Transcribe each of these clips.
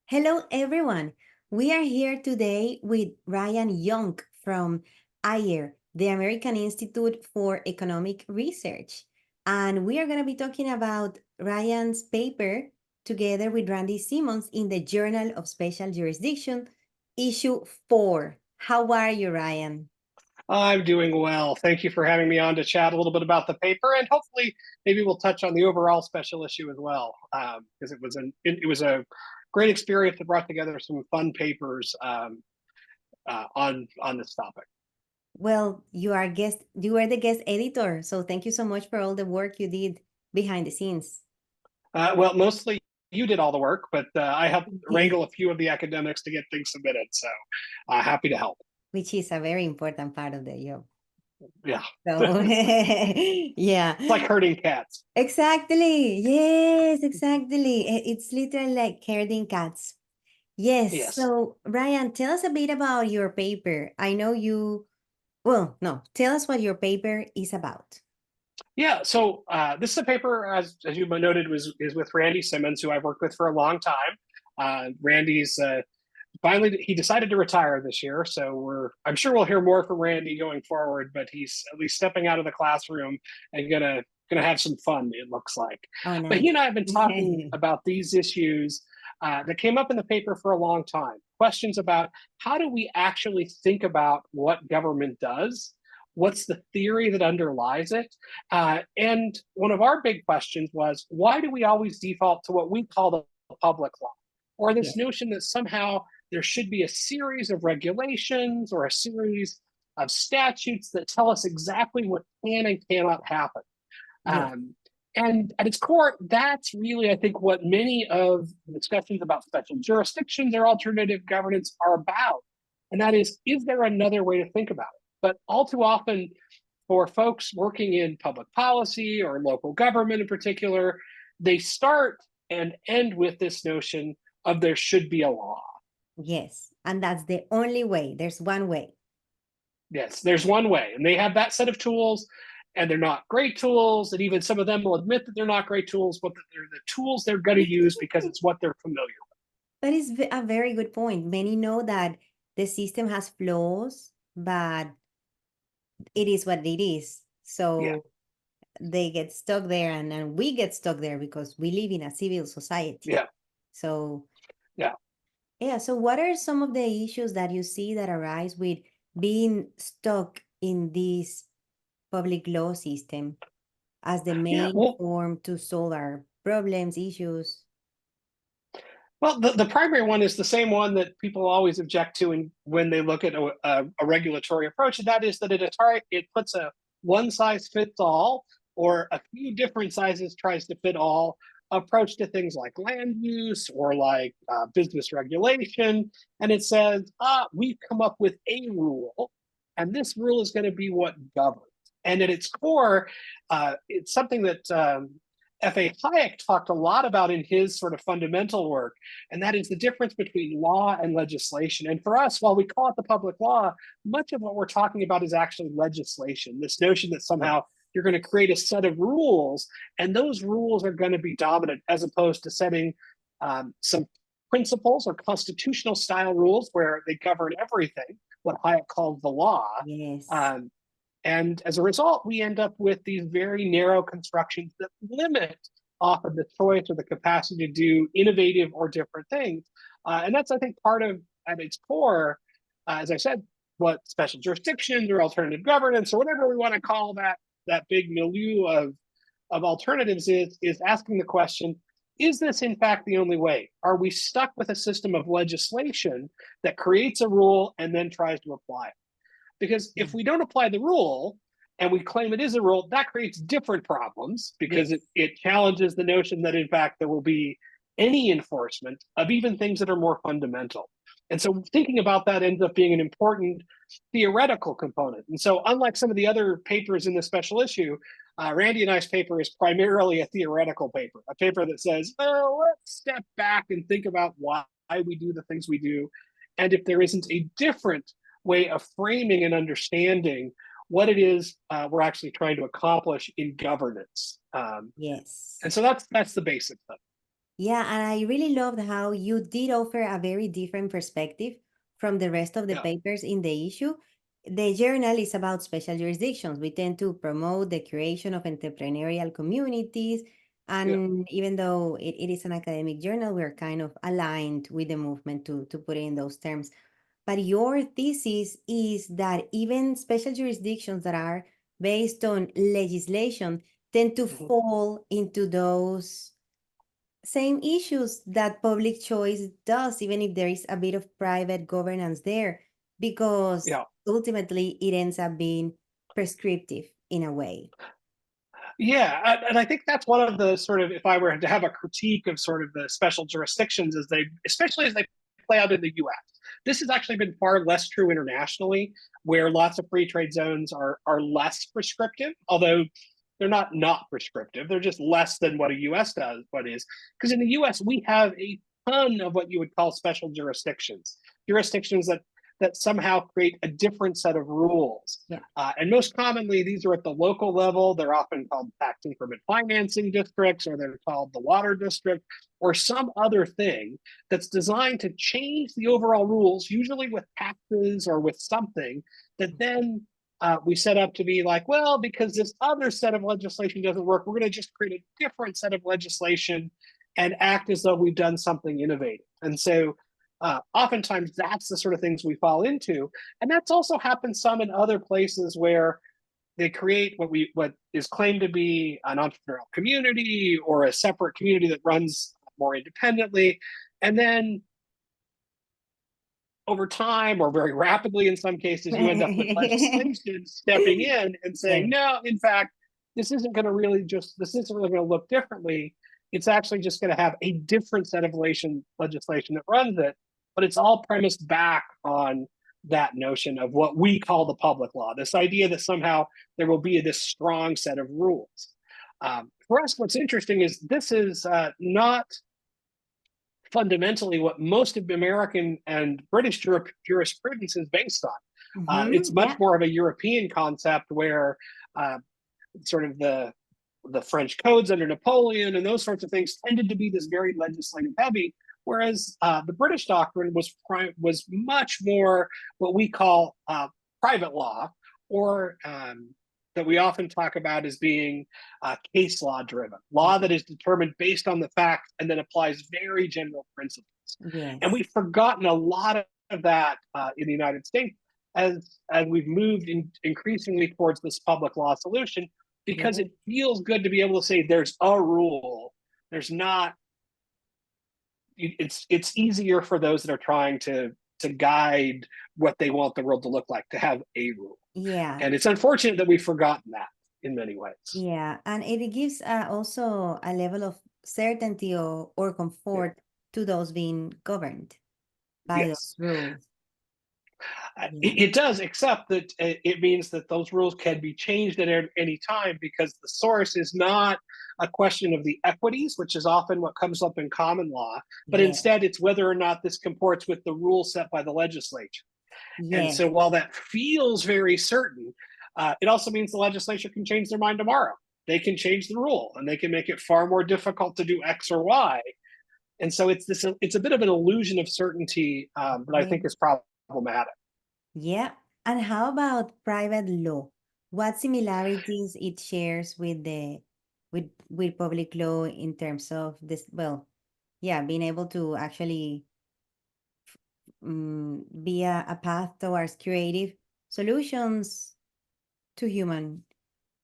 Hello, everyone. We are here today with Ryan Yonk from AIER, the American Institute for Economic Research. And we are going to be talking about Ryan's paper together with Randy Simmons in the Journal of Special Jurisdiction, issue 4. How are you, Ryan? I'm doing well. Thank you for having me on to chat a little bit about the paper, and hopefully, maybe we'll touch on the overall special issue as well, because it was a great experience that brought together some fun papers on this topic. Well, you are the guest editor, so thank you so much for all the work you did behind the scenes. Well, mostly you did all the work, but I helped Okay. wrangle a few of the academics to get things submitted. So happy to help. Which is a very important part of the job. Yeah, So, it's yeah, like herding cats. exactly. Yes, exactly. It's literally like herding cats. Yes. Yes. So, Ryan, tell us a bit about your paper. I know you, well, no, tell us what your paper is about. Yeah, so this is a paper, as you noted, is with Randy Simmons, who I've worked with for a long time. Randy's finally he decided to retire this year, so I'm sure we'll hear more from Randy going forward. But he's at least stepping out of the classroom and gonna have some fun. It looks like. Oh, But he nice. and I have been talking about these issues that came up in the paper for a long time. Questions about how do we actually think about what government does. What's the theory that underlies it? And one of our big questions was, why do we always default to what we call the public law? Or this Yes. notion that somehow there should be a series of regulations or a series of statutes that tell us exactly what can and cannot happen. Yes. Um, and at its core, that's really, I think, what many of the discussions about special jurisdictions or alternative governance are about. And that is there another way to think about it? But all too often, for folks working in public policy or local government in particular, they start and end with this notion of there should be a law. Yes. And that's the only way. There's one way. Yes, there's one way, and they have that set of tools, and they're not great tools. And even some of them will admit that they're not great tools, but that they're the tools they're going to use because it's what they're familiar with. That is a very good point. Many know that the system has flaws, but it is what it is. Yeah, So they get stuck there, and we get stuck there because we live in a civil society. yeah, So, yeah. yeah. So, what are some of the issues that you see that arise with being stuck in this public law system as the Yeah. main form to solve our problems, issues? Well, the primary one is the same one that people always object to when they look at a regulatory approach, and that is that it puts a one size fits all or a few different sizes tries to fit all approach to things like land use or like business regulation. And it says, we've come up with a rule, and this rule is going to be what governs. And at its core, it's something that F.A. Hayek talked a lot about in his sort of fundamental work, and that is the difference between law and legislation. And for us, while we call it the public law, much of what we're talking about is actually legislation, this notion that Yes. somehow you're going to create a set of rules, and those rules are going to be dominant as opposed to setting some principles or constitutional style rules where they govern everything, what Hayek called the law. Yes. Um, and as a result, we end up with these very narrow constructions that limit often the choice or the capacity to do innovative or different things. And that's, I think, part of, at its core, as I said, what special jurisdictions or alternative governance or whatever we want to call that big milieu of alternatives is asking the question, is this in fact the only way? Are we stuck with a system of legislation that creates a rule and then tries to apply it? Because if we don't apply the rule and we claim it is a rule, that creates different problems because Yes. it challenges the notion that, in fact, there will be any enforcement of even things that are more fundamental. And so thinking about that ends up being an important theoretical component. And so, unlike some of the other papers in this special issue, Randy and I's paper is primarily a theoretical paper, a paper that says, oh, let's step back and think about why we do the things we do. And if there isn't a different way of framing and understanding what it is we're actually trying to accomplish in governance. Yes. And so that's the basic thing. Yeah, and I really loved how you did offer a very different perspective from the rest of the Yeah. papers in the issue. The journal is about special jurisdictions. We tend to promote the creation of entrepreneurial communities. Yeah. And even though it is an academic journal, we're kind of aligned with the movement to put it in those terms. But your thesis is that even special jurisdictions that are based on legislation tend to Mhm. fall into those same issues that public choice does, even if there is a bit of private governance there, because Yeah. ultimately it ends up being prescriptive in a way. Yeah, and I think that's one of the sort of, if I were to have a critique of sort of the special jurisdictions as they, especially as they play out in the US. This has actually been far less true internationally, where lots of free trade zones are less prescriptive, although they're not prescriptive. They're just less than what a US does, what is. Because in the US, we have a ton of what you would call special jurisdictions, jurisdictions that somehow create a different set of rules. Yeah. And most commonly, these are at the local level. They're often called tax increment financing districts, or they're called the water district, or some other thing that's designed to change the overall rules, usually with taxes or with something that then we set up to be like, well, because this other set of legislation doesn't work, we're going to just create a different set of legislation and act as though we've done something innovative. And so oftentimes that's the sort of things we fall into. And that's also happened some in other places where they create what is claimed to be an entrepreneurial community or a separate community that runs more independently. And then over time, or very rapidly in some cases, you end up with legislation stepping in and saying, Yeah. no, in fact, this isn't really going to look differently. It's actually just going to have a different set of legislation that runs it, but it's all premised back on that notion of what we call the public law, this idea that somehow there will be this strong set of rules. For us, what's interesting is this is not fundamentally what most of American and British jurisprudence is based on. It's much Yeah. more of a European concept where uh, sort of the French codes under Napoleon and those sorts of things tended to be this very legislative heavy, whereas the British doctrine was much more what we call private law, or that we often talk about as being case law driven, law that is determined based on the facts and then applies very general principles. And Yes. we've forgotten a lot of that in the United States as we've moved increasingly towards this public law solution, because Yeah. it feels good to be able to say there's a rule. There's not. It's easier for those that are trying to guide what they want the world to look like to have a rule. Yeah. And it's unfortunate that we've forgotten that in many ways. Yeah. And it gives also a level of certainty or Yeah. comfort to those being governed by those Yes. rules. Yeah. It does, except that it means that those rules can be changed at any time, because the source is not a question of the equities, which is often what comes up in common law, but Yeah. instead it's whether or not this comports with the rule set by the legislature. And Yes. so while that feels very certain, it also means the legislature can change their mind tomorrow. They can change the rule and they can make it far more difficult to do X or Y. And so it's a bit of an illusion of certainty that I Yeah. think is problematic. Yeah. And how about private law? What similarities it shares with with public law in terms of this? Well, yeah, being able to actually be a path towards creative solutions to human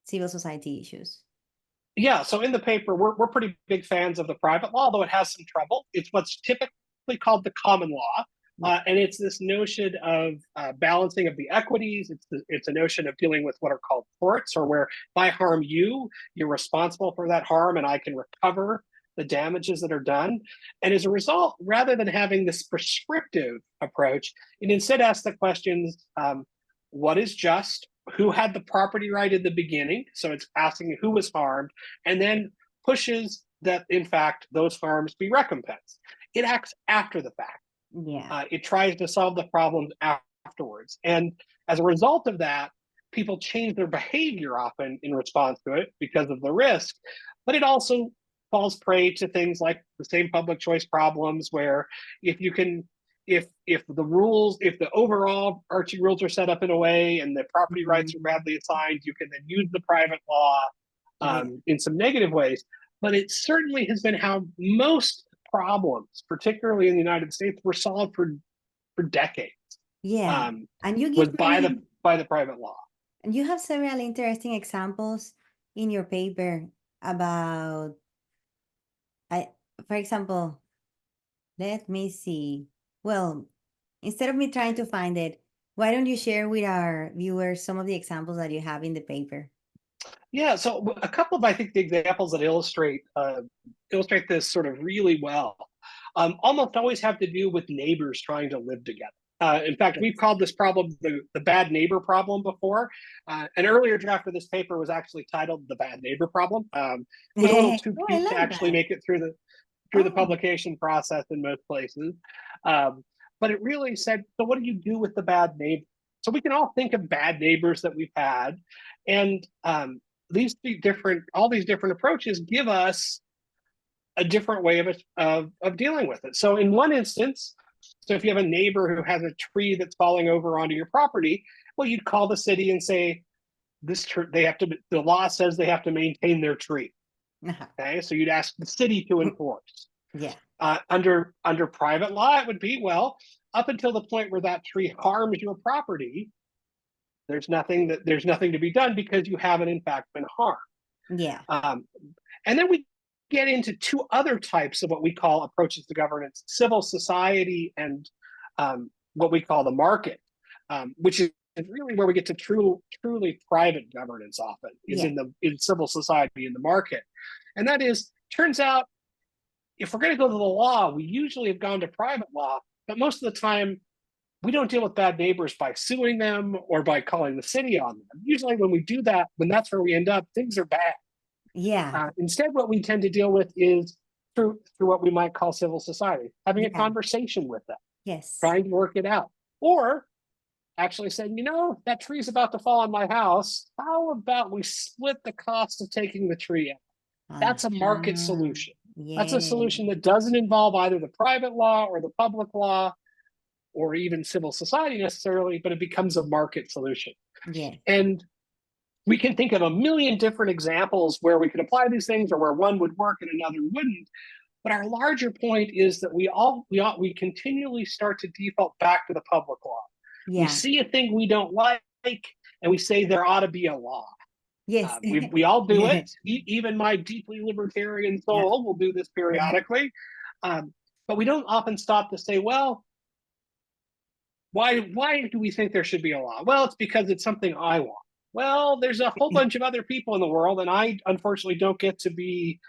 civil society issues. Yeah, so in the paper, we're pretty big fans of the private law, though it has some trouble. It's what's typically called the common law, Yeah. and it's this notion of balancing of the equities. It's a notion of dealing with what are called torts, or where if I harm you, you're responsible for that harm, and I can recover the damages that are done. And as a result, rather than having this prescriptive approach, it instead asks the questions: what is just? Who had the property right in the beginning? So it's asking who was harmed, and then pushes that, in fact, those harms be recompensed. It acts after the fact. Yeah. It tries to solve the problems afterwards. And as a result of that, people change their behavior often in response to it because of the risk. But it also falls prey to things like the same public choice problems, where if you can, if the overall arching rules are set up in a way and the property rights are badly assigned, you can then use the private law Yeah. in some negative ways. But it certainly has been how most problems, particularly in the United States, were solved for decades. Yeah. And you Was give by many, the private law. and you have several interesting examples in your paper about, I, for example, let me see. Well, instead of me trying to find it, why don't you share with our viewers some of the examples that you have in the paper? Yeah, so a couple of, I think, the examples that illustrate this sort of really well almost always have to do with neighbors trying to live together. In fact, we've called this problem the bad neighbor problem before. An earlier draft of this paper was actually titled the bad neighbor problem. It was a little too Oh, I cute to like actually that. make it through the Oh, publication process in most places. But it really said, so what do you do with the bad neighbor? So we can all think of bad neighbors that we've had, and all these different approaches give us a different way of dealing with it. So in one instance, so if you have a neighbor who has a tree that's falling over onto your property, well, you'd call the city and say, the law says they have to maintain their tree. uh-huh. Okay, so you'd ask the city to enforce. Yeah. Under private law, it would be, well, up until the point where that tree harms your property, there's nothing to be done because you haven't in fact been harmed. Yeah. And then we get into two other types of what we call approaches to governance: civil society and what we call the market, which is really where we get to truly private governance. Often is Yeah. in civil society, in the market, and that is, turns out, if we're going to go to the law, we usually have gone to private law, but most of the time we don't deal with bad neighbors by suing them or by calling the city on them. Usually when we do that, when that's where we end up, things are bad. Yeah. Instead, what we tend to deal with is through what we might call civil society, having a Yeah. conversation with them, Yes. trying to work it out, or actually saying, that tree's about to fall on my house. How about we split the cost of taking the tree out? That's a market Uh-huh. solution. That's a Yeah. solution that doesn't involve either the private law or the public law or even civil society necessarily, but it becomes a market solution. Yeah. And we can think of a million different examples where we could apply these things or where one would work and another wouldn't. But our larger point is that we continually start to default back to the public law. We Yeah. see a thing we don't like, and we say there ought to be a law. Yes. We all do Yeah. it. Even my deeply libertarian Yeah. soul will do this periodically. But we don't often stop to say, well, why do we think there should be a law? Well, it's because it's something I want. Well, there's a whole bunch of other people in the world, and I unfortunately don't get to be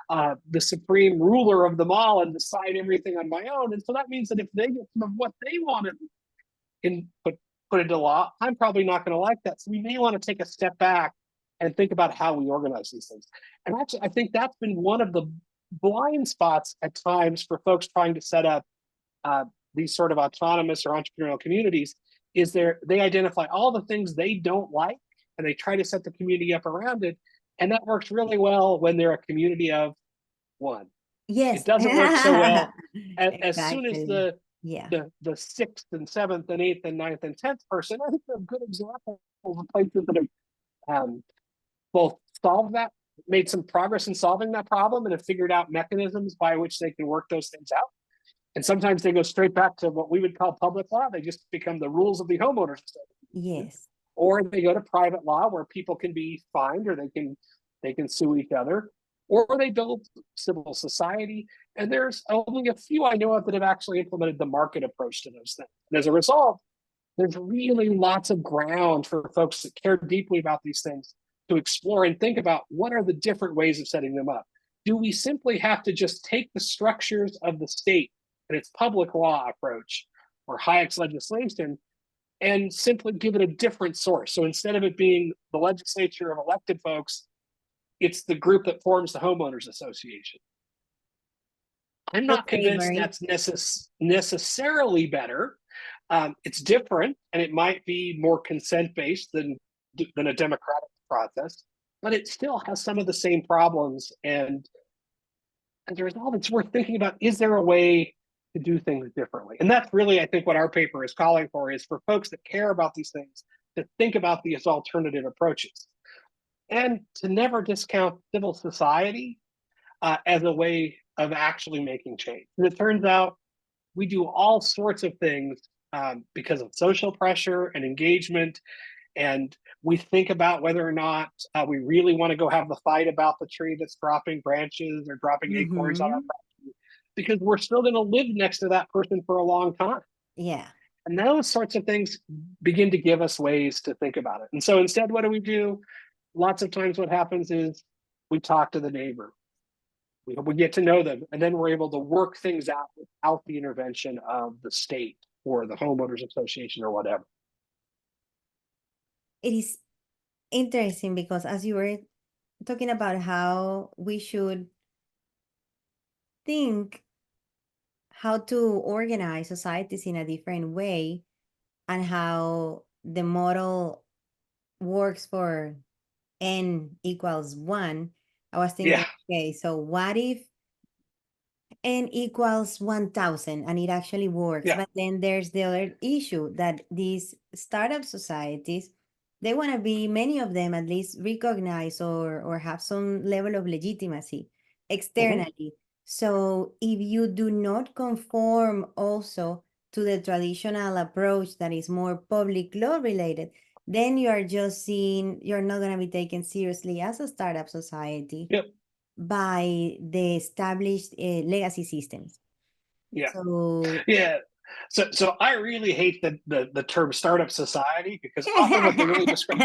the supreme ruler of them all and decide everything on my own. And so that means that if they get some of what they wanted put into law, I'm probably not going to like that. So we may want to take a step back and think about how we organize these things. And actually, I think that's been one of the blind spots at times for folks trying to set up these sort of autonomous or entrepreneurial communities. Is they identify all the things they don't like and they try to set the community up around it. And that works really well when they're a community of one. It Yes. doesn't work so well as soon as Exactly. Yeah. the sixth and seventh and eighth and ninth and 10th person. I think they're good examples of places that have both made some progress in solving that problem and have figured out mechanisms by which they can work those things out. And sometimes they go straight back to what we would call public law. They just become the rules of the homeowners association. Yes. Or they go to private law where people can be fined or they can sue each other, or they build civil society. And there's only a few I know of that have actually implemented the market approach to those things. And as a result, there's really lots of ground for folks that care deeply about these things to explore and think about what are the different ways of setting them up. Do we simply have to just take the structures of the state and its public law approach or Hayek's legislation and simply give it a different source? So instead of it being the legislature of elected folks, it's the group that forms the homeowners association. I'm not Okay, convinced Murray. that's necessarily better. It's different, and it might be more consent-based than a democratic process, but it still has some of the same problems. And as a result, it's worth thinking about, is there a way to do things differently? And that's really, I think, what our paper is calling for, is for folks that care about these things to think about these alternative approaches and to never discount civil society as a way of actually making change. And it turns out we do all sorts of things because of social pressure and engagement. And we think about whether or not we really want to go have the fight about the tree that's dropping branches or dropping acorns on our Mm-hmm. property, because we're still going to live next to that person for a long time. Yeah. And those sorts of things begin to give us ways to think about it. And so instead, what do? Lots of times what happens is we talk to the neighbor. We get to know them, and then we're able to work things out without the intervention of the state or the homeowners association or whatever. It is interesting because as you were talking about how we should think how to organize societies in a different way and how the model works for n equals 1, I was thinking, Yeah. okay, so what if n equals 1000 and it actually works? Yeah. But then there's the other issue that these startup societies, they want to be, many of them at least, recognized or have some level of legitimacy Mm-hmm. externally. So if you do not conform also to the traditional approach that is more public law related, then you are just seeing, you're not going to be taken seriously as a startup society Yep. by the established legacy systems. Yeah. So, Yeah. So I really hate the term startup society, because often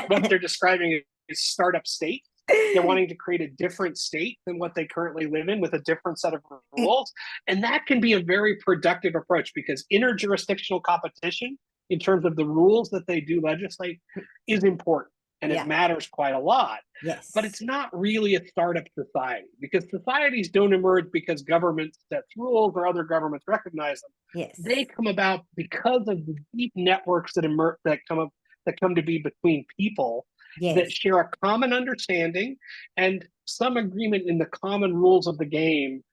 what they're describing is startup state. They're wanting to create a different state than what they currently live in with a different set of rules. And that can be a very productive approach, because interjurisdictional competition in terms of the rules that they do legislate is important, and it yeah, matters quite a lot. But yes, it's not really a startup society, because societies don't emerge because government sets rules or other governments recognize them. They yes, come about because of the deep networks that come to be between people that yes, share a common understanding and some agreement in the common rules of the game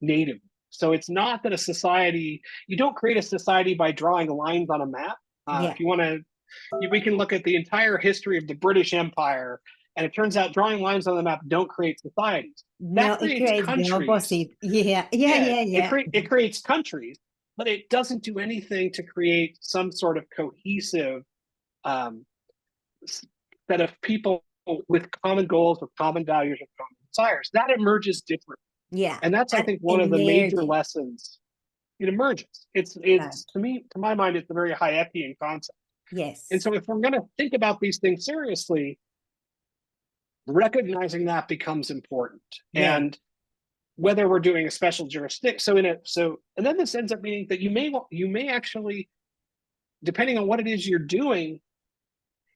native. So it's not that a society, you don't create a society by drawing lines on a map. yeah. If you want to, we can look at the entire history of the British Empire, and it turns out drawing lines on the map don't create societies. No, That it creates creates the countries. opposite. Yeah, yeah, Yeah, yeah, yeah. it creates countries, but it doesn't do anything to create some sort of cohesive um, set of people with common goals, with common values, with common desires. That emerges different, Yeah, and that's, I that think, one of the major emerging. lessons. It emerges. Right. It's to me, to my mind, it's a very Hayekian concept. And Yes. so, if we're going to think about these things seriously, recognizing that becomes important. Yeah. And whether we're doing a special jurisdiction, and then this ends up meaning that you may actually, depending on what it is you're doing,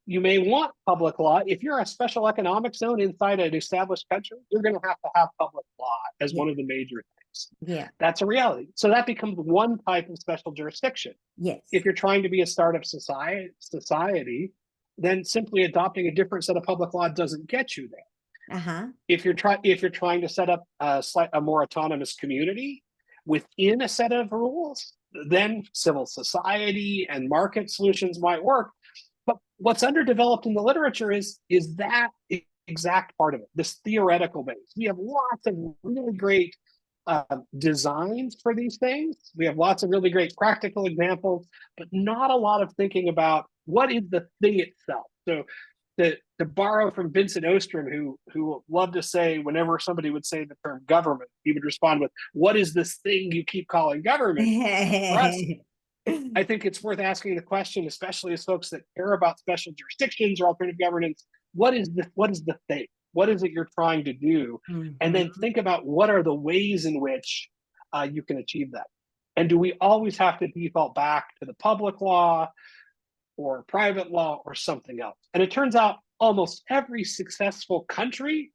you may want public law. If you're a special economic zone inside an established country, you're going to have public law as Yeah. one of the major things. Yeah. That's a reality. So that becomes one type of special jurisdiction. Yes. If you're trying to be a startup society, then simply adopting a different set of public law doesn't get you there. Uh-huh. If you're trying to set up a more autonomous community within a set of rules, then civil society and market solutions might work. But what's underdeveloped in the literature is that exact part of it, this theoretical base. We have lots of really great designs for these things. We have lots of really great practical examples, but not a lot of thinking about what is the thing itself. So to borrow from Vincent Ostrom, who loved to say, whenever somebody would say the term government, he would respond with, "What is this thing you keep calling government?" For us, I think it's worth asking the question, especially as folks that care about special jurisdictions or alternative governance, what is the thing? What is it you're trying to do? And then Mhm. think about what are the ways in which you can achieve that. And do we always have to default back to the public law or private law or something else? And it turns out almost every successful country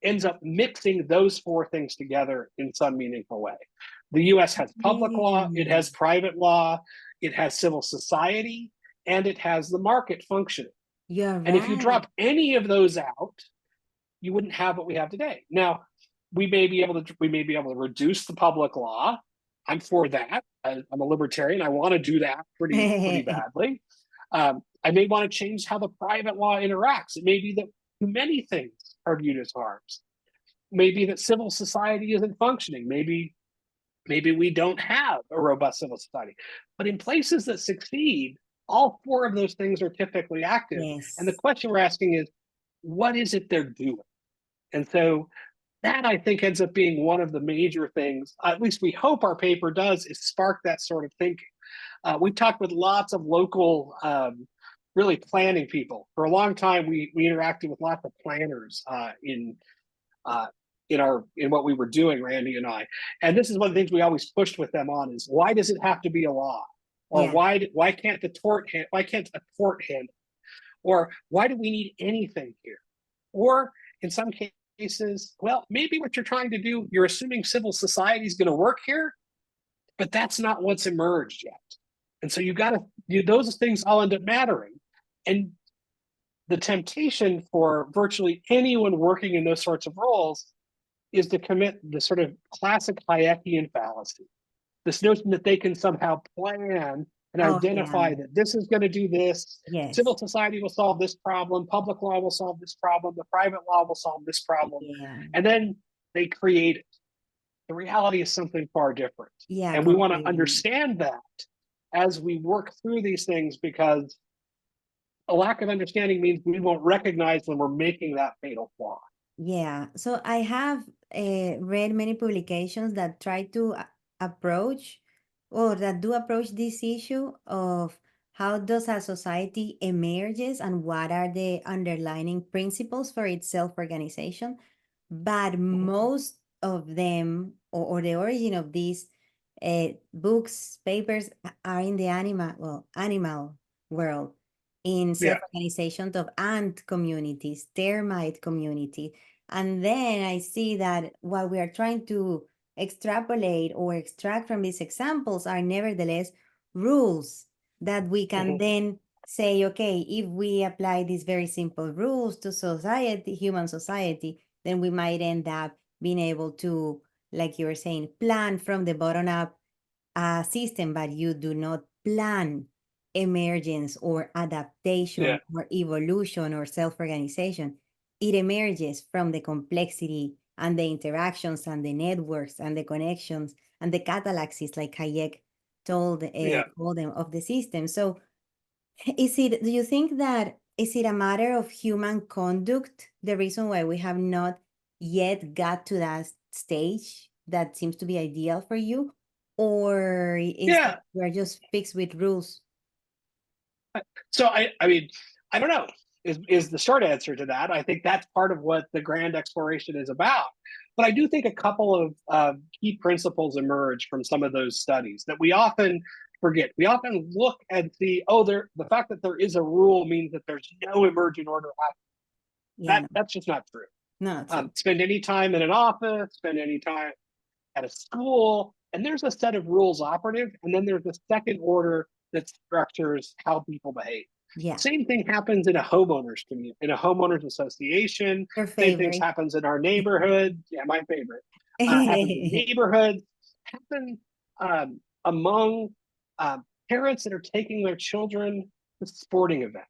ends up mixing those four things together in some meaningful way. The US has public law, it has Mm. private law, it has civil society, and it has the market functioning. You're And if you right. drop any of those out, you wouldn't have what we have today. Now, we may be able to reduce the public law. I'm for that. I'm a libertarian. I want to do that pretty badly. I may want to change how the private law interacts. It may be that too many things are viewed as harms. Maybe that civil society isn't functioning. Maybe we don't have a robust civil society. But in places that succeed, all four of those things are typically active. And the Yes. question we're asking is, what is it they're doing? And so that, I think, ends up being one of the major things, at least we hope our paper does, is spark that sort of thinking. We've talked with lots of local, really planning people. For a long time, we interacted with lots of planners in what we were doing, Randy and I. And this is one of the things we always pushed with them on is, why does it have to be a law? Or Yeah. why can't a tort handle? Or why do we need anything here? Or in some cases, well, maybe what you're trying to do, you're assuming civil society is going to work here, but that's not what's emerged yet. And so those things all end up mattering. And the temptation for virtually anyone working in those sorts of roles is to commit the sort of classic Hayekian fallacy. This notion that they can somehow plan and Oh, yeah. identify that this is going to do this. Yes. Civil society will solve this problem. Public law will solve this problem. The private law will solve this problem. Yeah. And then they create it. The reality is something far different. Yeah, And we want to completely. understand that as we work through these things, because a lack of understanding means we won't recognize when we're making that fatal flaw. Yeah. So I have read many publications that try to approach or that do approach this issue of how does a society emerges and what are the underlying principles for its self-organization. But most of them, or the origin of these books, papers are in the animal world, in Yeah. self-organization of ant communities, termite community. And then I see that what we are trying to extrapolate or extract from these examples are nevertheless rules that we can then say, okay, if we apply these very simple rules to society, human society, then we might end up being able to, like you were saying, plan from the bottom up system, but you do not plan emergence or adaptation Yeah. or evolution or self-organization. It emerges from the complexity and the interactions and the networks and the connections and the catalexes, like Hayek told Yeah. called them, of the system. So do you think that is it a matter of human conduct, the reason why we have not yet got to that stage that seems to be ideal for you? Or is that Yeah. we're just fixed with rules? So I mean, I don't know, is the short answer to that. I think that's part of what the grand exploration is about. But I do think a couple of key principles emerge from some of those studies that we often forget. We often look and see, the fact that there is a rule means that there's no emergent order Yeah, no, that's just not true. not true. Spend any time in an office, spend any time at a school, and there's a set of rules operative, and then there's a second order that structures how people behave. Yeah, Same thing happens in a homeowners community, in a homeowners association. your Same things favorite. happens in our neighborhood. Yeah, my favorite. Happens in neighborhoods. Happen among parents that are taking their children to sporting events.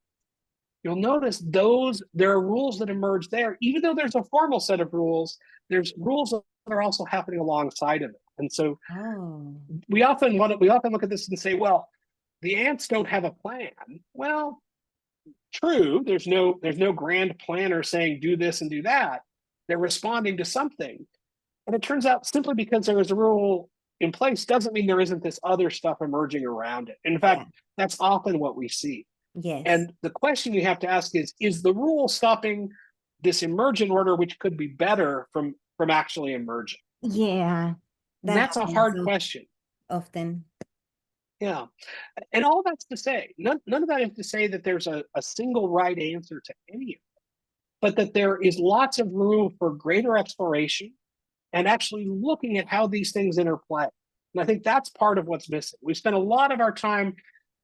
You'll notice there are rules that emerge there, even though there's a formal set of rules. There's rules that are also happening alongside of it, and so Oh, we often look at this and say, well, the ants don't have a plan. Well, true. There's no grand planner saying do this and do that. They're responding to something, and it turns out simply because there is a rule in place doesn't mean there isn't this other stuff emerging around it. In yeah, fact, that's often what we see. yes. And the question we have to ask is the rule stopping this emergent order, which could be better from actually emerging? Yeah, And that that's a happens hard question. often. Yeah. And all that's to say, none of that is to say that there's a single right answer to any of it, but that there is lots of room for greater exploration and actually looking at how these things interplay. And I think that's part of what's missing. We spent a lot of our time,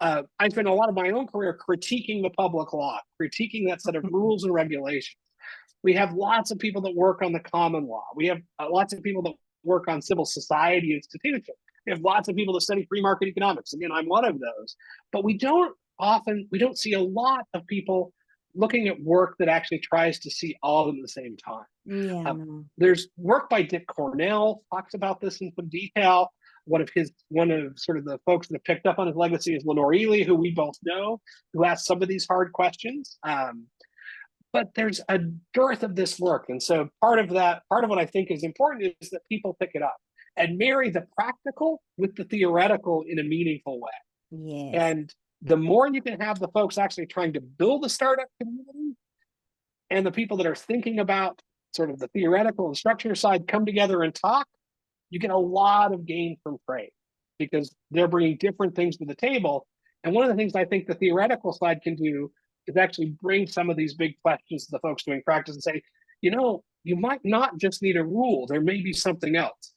I spent a lot of my own career critiquing the public law, critiquing that set of rules and regulations. We have lots of people that work on the common law. We have lots of people that work on civil society institutions. We have lots of people that study free market economics. Again, I'm one of those. But we don't see a lot of people looking at work that actually tries to see all of them at the same time. Yeah, no. There's work by Dick Cornell, talks about this in some detail. One of sort of the folks that have picked up on his legacy is Lenore Ely, who we both know, who asked some of these hard questions. But there's a dearth of this work. And so part of what I think is important is that people pick it up and marry the practical with the theoretical in a meaningful way. Yes. And the more you can have the folks actually trying to build a startup community and the people that are thinking about sort of the theoretical and structure side come together and talk, you get a lot of gain from trade because they're bringing different things to the table. And one of the things I think the theoretical side can do is actually bring some of these big questions to the folks doing practice and say, you might not just need a rule. There may be something else.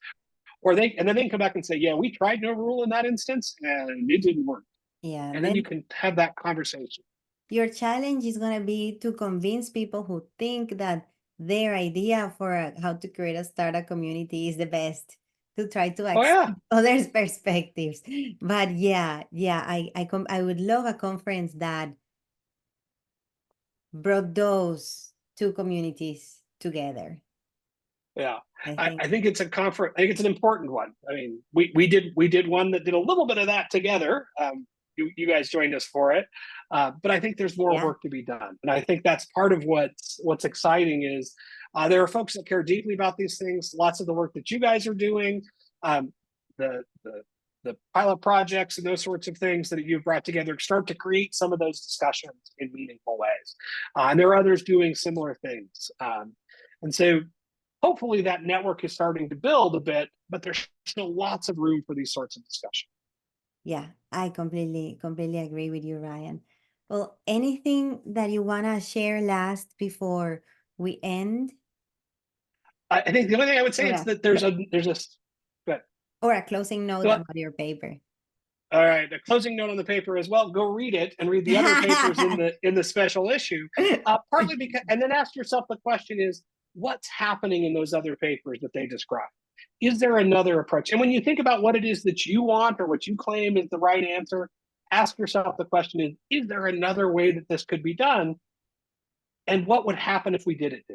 And then they can come back and say, yeah, we tried no rule in that instance and it didn't work. Yeah. And then you can have that conversation. Your challenge is going to be to convince people who think that their idea for how to create a startup community is the best to try to accept others' perspectives. But I would love a conference that brought those two communities together. Yeah, I think it's a conference. I think it's an important one. I mean, we did one that did a little bit of that together. You guys joined us for it, but I think there's more work to be done, and I think that's part of what's exciting is there are folks that care deeply about these things. Lots of the work that you guys are doing, the pilot projects and those sorts of things that you've brought together start to create some of those discussions in meaningful ways, and there are others doing similar things, and so. Hopefully that network is starting to build a bit, but there's still lots of room for these sorts of discussions. Yeah, I completely agree with you, Ryan. Well, anything that you want to share last before we end? I think the only thing I would say is that there's a or a closing note about your paper. All right, a closing note on the paper as well. Go read it and read the other papers in the special issue. Partly because, and then ask yourself the question is, what's happening in those other papers that they describe? Is there another approach? And when you think about what it is that you want or what you claim is the right answer, ask yourself the question is there another way that this could be done? And what would happen if we did it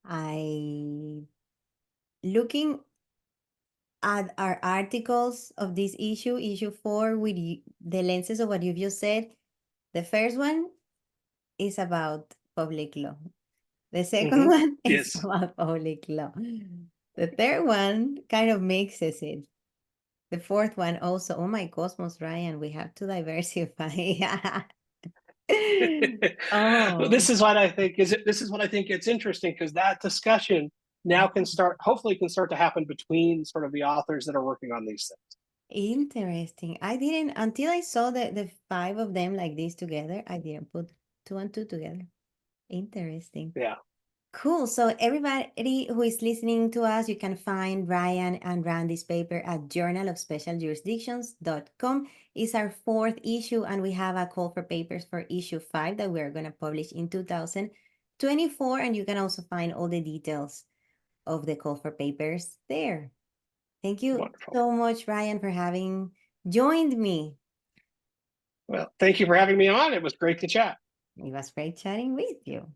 differently? Looking at our articles of this issue 4, with the lenses of what you've just said, the first one is about public law. The second one is about public law. The third one kind of mixes it. The fourth one also, oh my cosmos, Ryan, we have to diversify. Well, this is what I think it's interesting because that discussion now hopefully can start to happen between sort of the authors that are working on these things. Interesting. I didn't, until I saw the 5 of them like this together, I didn't put 2 and 2 together. Interesting. Yeah. Cool. So everybody who is listening to us, you can find Ryan and Randy's paper at journalofspecialjurisdictions.com. It's our 4th issue, and we have a call for papers for issue 5 that we're going to publish in 2024. And you can also find all the details of the call for papers there. Thank you so much, Ryan, for having joined me. Well, thank you for having me on. It was great to chat. It was great chatting with you.